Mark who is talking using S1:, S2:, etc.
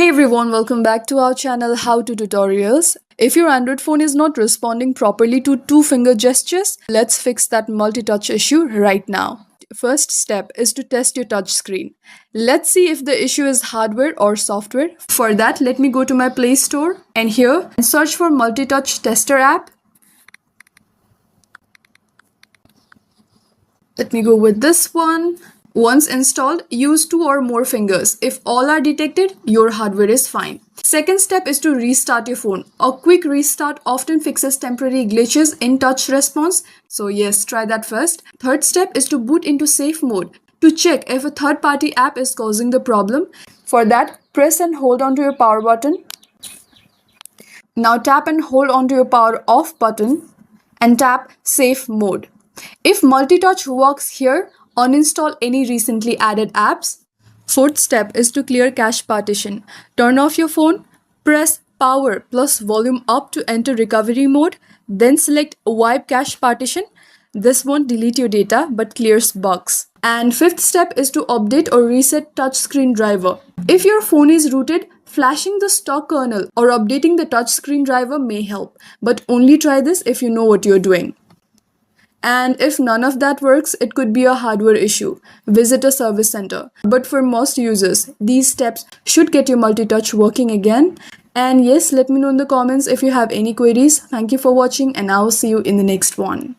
S1: Hey everyone, welcome back to our channel How to Tutorials. If your Android phone is not responding properly to two-finger gestures, let's fix that multi-touch issue right now. First step is to test your touch screen. Let's see if the issue is hardware or software. For that, let me go to my Play Store and here search for multi-touch tester app. Let me go with this one. Once installed, use 2 or more fingers. If all are detected, your hardware is fine. Second step is to restart your phone. A quick restart often fixes temporary glitches in touch response. So yes, try that first. Third step is to boot into safe mode to check if a third-party app is causing the problem. For that, press and hold onto your power button. Now tap and hold onto your power off button and tap safe mode. If multi-touch works here, uninstall any recently added apps. Fourth step is to clear cache partition. Turn off your phone, press power plus volume up to enter recovery mode, then select wipe cache partition. This won't delete your data but clears bugs. And fifth step is to update or reset touchscreen driver. If your phone is rooted, flashing the stock kernel or updating the touchscreen driver may help, but only try this if you know what you're doing. And if none of that works, it could be a hardware issue. Visit a service center. But for most users, these steps should get your multi-touch working again. And yes, let me know in the comments if you have any queries. Thank you for watching and I will see you in the next one.